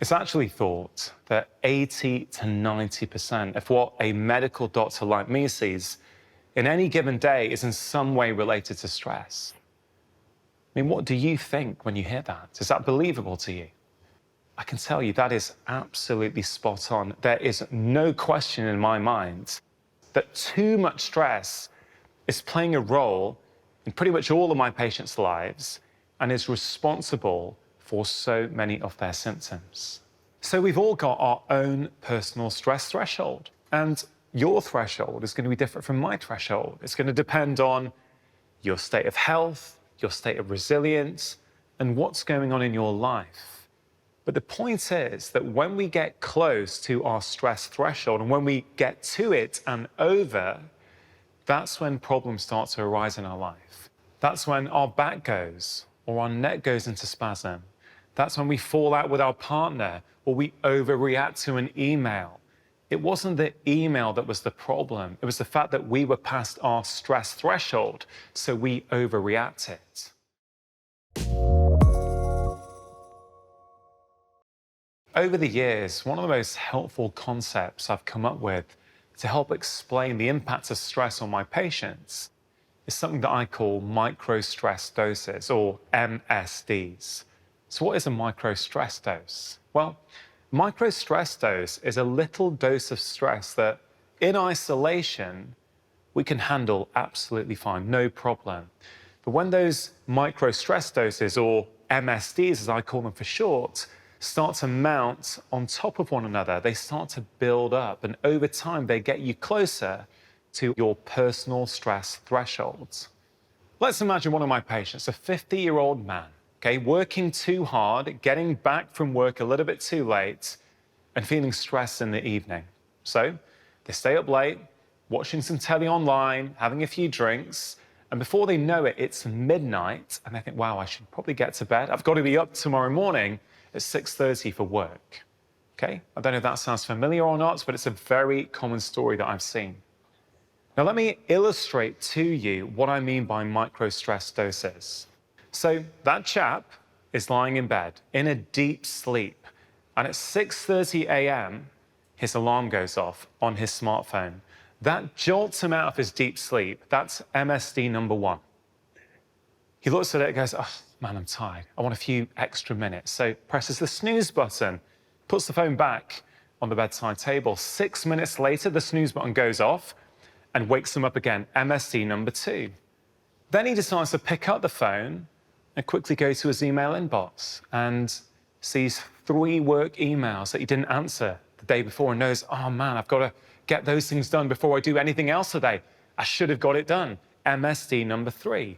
It's actually thought that 80 to 90% of what a medical doctor like me sees in any given day is in some way related to stress. I mean, what do you think when you hear that? Is that believable to you? I can tell you that is absolutely spot on. There is no question in my mind that too much stress is playing a role in pretty much all of my patients' lives and is responsible for so many of their symptoms. So we've all got our own personal stress threshold, and your threshold is going to be different from my threshold. It's going to depend on your state of health, your state of resilience, and what's going on in your life. But the point is that when we get close to our stress threshold and when we get to it and over, that's when problems start to arise in our life. That's when our back goes or our neck goes into spasm. That's when we fall out with our partner or we overreact to an email. It wasn't the email that was the problem. It was the fact that we were past our stress threshold, so we overreacted. Over the years, one of the most helpful concepts I've come up with to help explain the impact of stress on my patients is something that I call micro-stress doses, or MSDs. So what is a micro-stress dose? Well, micro-stress dose is a little dose of stress that, in isolation, we can handle absolutely fine, no problem. But when those micro-stress doses, or MSDs as I call them for short, start to mount on top of one another, they start to build up, and over time they get you closer to your personal stress thresholds. Let's imagine one of my patients, a 50-year-old man, okay, working too hard, getting back from work a little bit too late, and feeling stressed in the evening. So they stay up late, watching some telly online, having a few drinks, and before they know it, it's midnight, and they think, wow, I should probably get to bed. I've got to be up tomorrow morning at 6:30 for work. Okay, I don't know if that sounds familiar or not, but it's a very common story that I've seen. Now, let me illustrate to you what I mean by micro-stress doses. So that chap is lying in bed in a deep sleep, and at 6:30 a.m., his alarm goes off on his smartphone. That jolts him out of his deep sleep. That's MSD number 1. He looks at it and goes, oh, man, I'm tired. I want a few extra minutes. So presses the snooze button, puts the phone back on the bedside table. 6 minutes later, the snooze button goes off and wakes him up again, MSD number 2. Then he decides to pick up the phone and quickly go to his email inbox and sees 3 work emails that he didn't answer the day before and knows, oh man, I've got to get those things done before I do anything else today. I should have got it done, MSD number 3.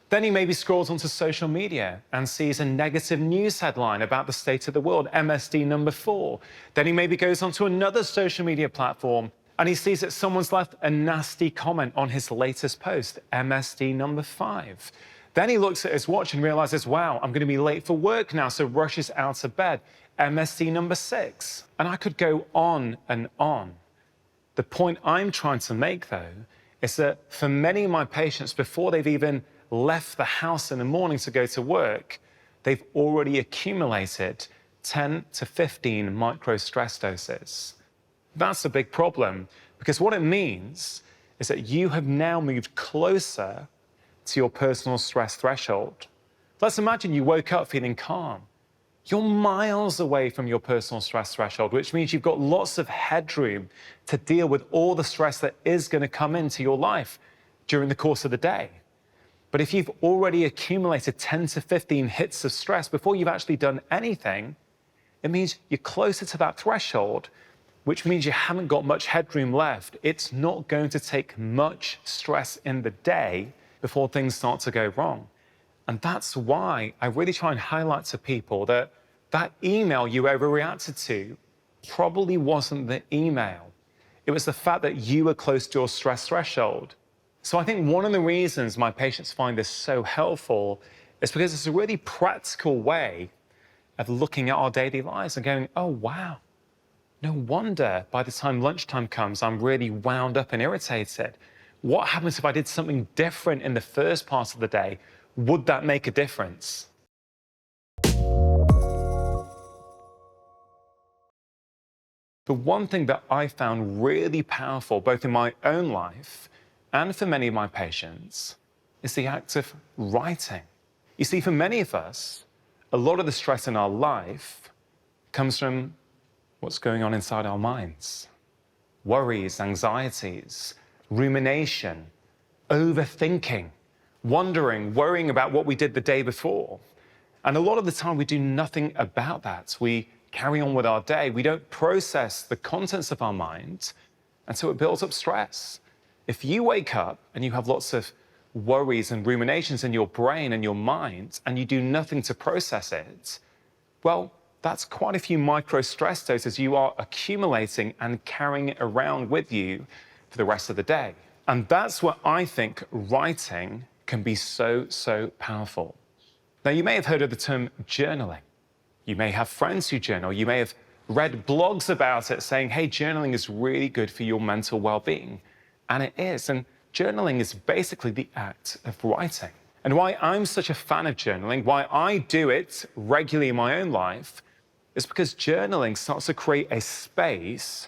Then he maybe scrolls onto social media and sees a negative news headline about the state of the world, MSD number 4. Then he maybe goes onto another social media platform and he sees that someone's left a nasty comment on his latest post, MSD number 5. Then he looks at his watch and realizes, wow, I'm going to be late for work now, so rushes out of bed, MSD number 6. And I could go on and on. The point I'm trying to make, though, is that for many of my patients, before they've even left the house in the morning to go to work, they've already accumulated 10 to 15 micro-stress doses. That's a big problem, because what it means is that you have now moved closer to your personal stress threshold. Let's imagine you woke up feeling calm. You're miles away from your personal stress threshold, which means you've got lots of headroom to deal with all the stress that is going to come into your life during the course of the day. But if you've already accumulated 10 to 15 hits of stress before you've actually done anything, it means you're closer to that threshold, which means you haven't got much headroom left. It's not going to take much stress in the day before things start to go wrong. And that's why I really try and highlight to people that that email you overreacted to probably wasn't the email. It was the fact that you were close to your stress threshold. So I think one of the reasons my patients find this so helpful is because it's a really practical way of looking at our daily lives and going, oh, wow, no wonder by the time lunchtime comes, I'm really wound up and irritated. What happens if I did something different in the first part of the day? Would that make a difference? The one thing that I found really powerful, both in my own life and for many of my patients, is the act of writing. You see, for many of us, a lot of the stress in our life comes from what's going on inside our minds. Worries, anxieties, rumination, overthinking, wondering, worrying about what we did the day before. And a lot of the time we do nothing about that. We carry on with our day. We don't process the contents of our mind, and so it builds up stress. If you wake up and you have lots of worries and ruminations in your brain and your mind, and you do nothing to process it, well, that's quite a few micro stress doses you are accumulating and carrying it around with you for the rest of the day. And that's where I think writing can be so powerful. Now, you may have heard of the term journaling. You may have friends who journal. You may have read blogs about it saying, hey, journaling is really good for your mental well-being. And it is. And journaling is basically the act of writing. And why I'm such a fan of journaling, why I do it regularly in my own life, is because journaling starts to create a space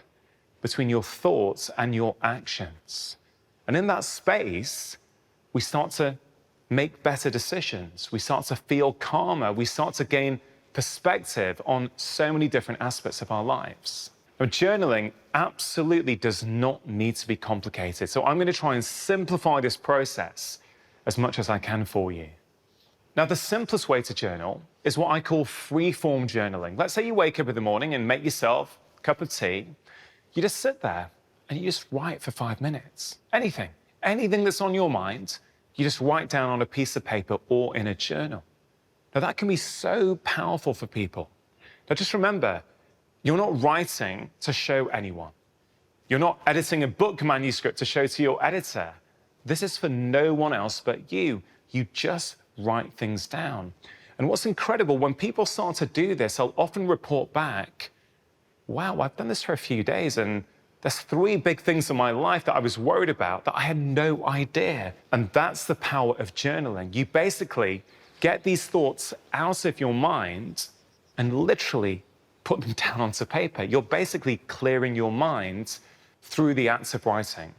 between your thoughts and your actions. And in that space, we start to make better decisions. We start to feel calmer. We start to gain perspective on so many different aspects of our lives. Now, journaling absolutely does not need to be complicated. So I'm going to try and simplify this process as much as I can for you. Now, the simplest way to journal is what I call free-form journaling. Let's say you wake up in the morning and make yourself a cup of tea. You just sit there and you just write for 5 minutes. Anything that's on your mind, you just write down on a piece of paper or in a journal. Now, that can be so powerful for people. Now, just remember, you're not writing to show anyone. You're not editing a book manuscript to show to your editor. This is for no one else but you. You just write things down. And what's incredible, when people start to do this, they'll often report back, wow, I've done this for a few days, and there's 3 big things in my life that I was worried about that I had no idea. And that's the power of journaling. You basically get these thoughts out of your mind and literally put them down onto paper. You're basically clearing your mind through the act of writing.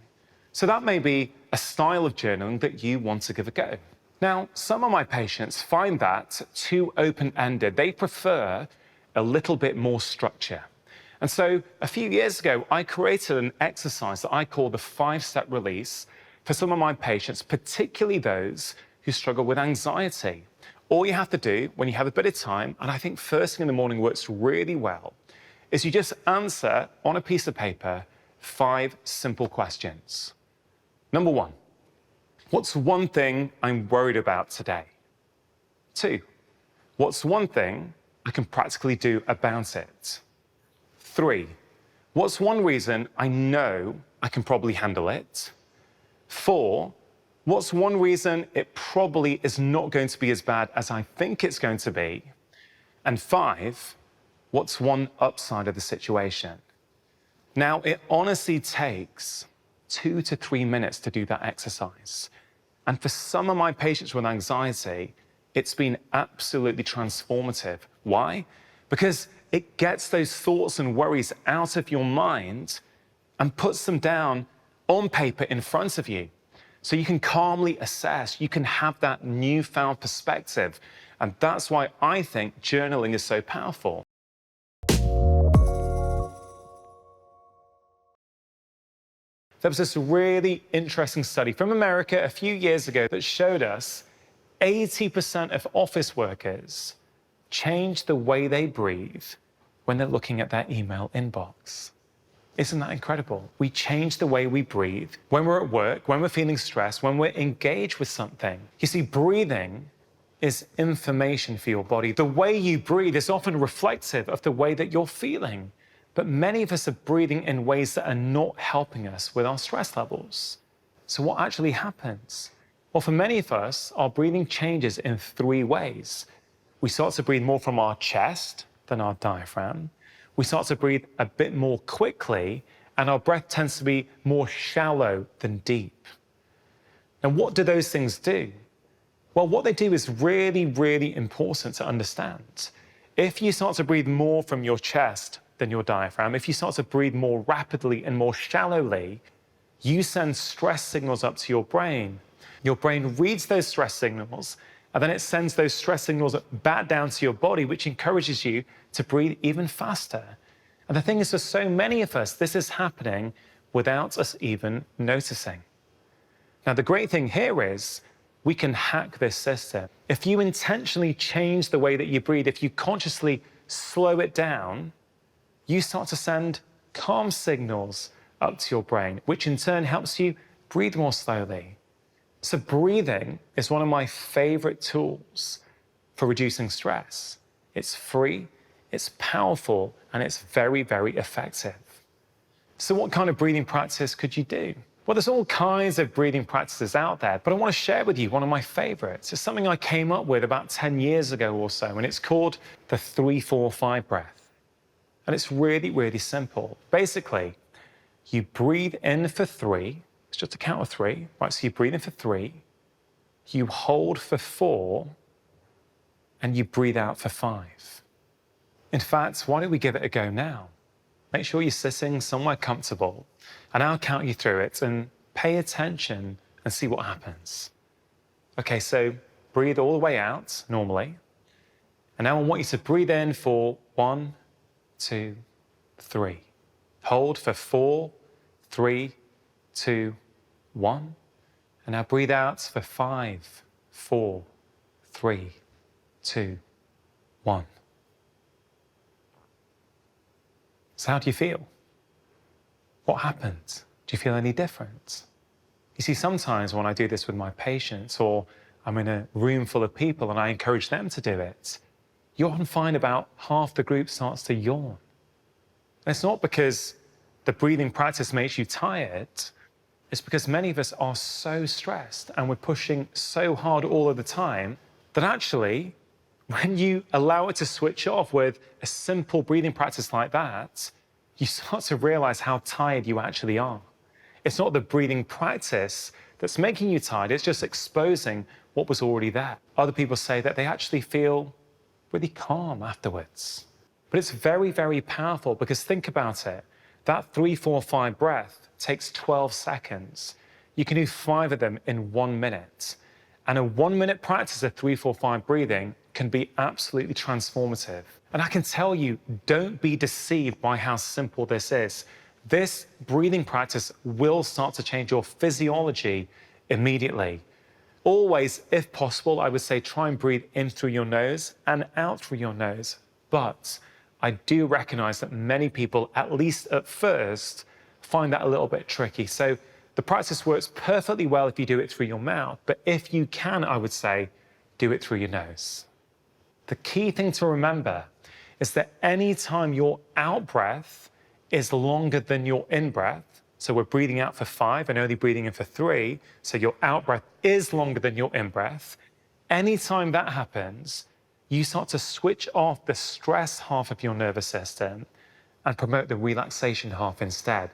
So that may be a style of journaling that you want to give a go. Now, some of my patients find that too open-ended. They prefer a little bit more structure. And so a few years ago, I created an exercise that I call the 5-step release for some of my patients, particularly those who struggle with anxiety. All you have to do when you have a bit of time, and I think first thing in the morning works really well, is you just answer on a piece of paper 5 simple questions. Number 1, what's one thing I'm worried about today? 2, what's one thing I can practically do about it? 3, what's one reason I know I can probably handle it? 4, what's one reason it probably is not going to be as bad as I think it's going to be? And 5, what's one upside of the situation? Now, it honestly takes 2 to 3 minutes to do that exercise. And for some of my patients with anxiety, it's been absolutely transformative. Why? Because it gets those thoughts and worries out of your mind and puts them down on paper in front of you. So you can calmly assess, you can have that newfound perspective. And that's why I think journaling is so powerful. There was this really interesting study from America a few years ago that showed us 80% of office workers change the way they breathe when they're looking at their email inbox. Isn't that incredible? We change the way we breathe when we're at work, when we're feeling stressed, when we're engaged with something. You see, breathing is information for your body. The way you breathe is often reflective of the way that you're feeling. But many of us are breathing in ways that are not helping us with our stress levels. So what actually happens? Well, for many of us, our breathing changes in 3 ways. We start to breathe more from our chest than our diaphragm. We start to breathe a bit more quickly, and our breath tends to be more shallow than deep. And what do those things do? Well, what they do is really, really important to understand. If you start to breathe more from your chest than your diaphragm, if you start to breathe more rapidly and more shallowly, you send stress signals up to your brain. Your brain reads those stress signals, and then it sends those stress signals back down to your body, which encourages you to breathe even faster. And the thing is, for so many of us, this is happening without us even noticing. Now, the great thing here is we can hack this system. If you intentionally change the way that you breathe, if you consciously slow it down, you start to send calm signals up to your brain, which in turn helps you breathe more slowly. So breathing is one of my favorite tools for reducing stress. It's free, it's powerful, and it's very, very effective. So what kind of breathing practice could you do? Well, there's all kinds of breathing practices out there, but I want to share with you one of my favorites. It's something I came up with about 10 years ago or so, and it's called the 3-4-5 breath. And it's really, really simple. Basically, you breathe in for 3. It's just a count of 3, right? So you breathe in for 3, you hold for 4, and you breathe out for 5. In fact, why don't we give it a go now? Make sure you're sitting somewhere comfortable, and I'll count you through it, and pay attention and see what happens. Okay, so breathe all the way out, normally. And now I want you to breathe in for 1, 2, 3. Hold for 4, 3, 2, 1. And now breathe out for 5, 4, 3, 2, 1. So how do you feel? What happened? Do you feel any different? You see, sometimes when I do this with my patients, or I'm in a room full of people and I encourage them to do it, you often find about half the group starts to yawn. And it's not because the breathing practice makes you tired. It's because many of us are so stressed and we're pushing so hard all of the time that actually, when you allow it to switch off with a simple breathing practice like that, you start to realize how tired you actually are. It's not the breathing practice that's making you tired, it's just exposing what was already there. Other people say that they actually feel really calm afterwards. But it's very, very powerful because think about it. That 3-4-5 breath takes 12 seconds. You can do 5 of them in 1 minute. And a 1-minute practice of 3-4-5 breathing can be absolutely transformative. And I can tell you, don't be deceived by how simple this is. This breathing practice will start to change your physiology immediately. Always, if possible, I would say try and breathe in through your nose and out through your nose. But I do recognize that many people, at least at first, find that a little bit tricky. So the practice works perfectly well if you do it through your mouth, but if you can, I would say, do it through your nose. The key thing to remember is that any time your out breath is longer than your in breath, so we're breathing out for 5 and only breathing in for 3, so your out breath is longer than your in breath. Anytime that happens, you start to switch off the stress half of your nervous system and promote the relaxation half instead.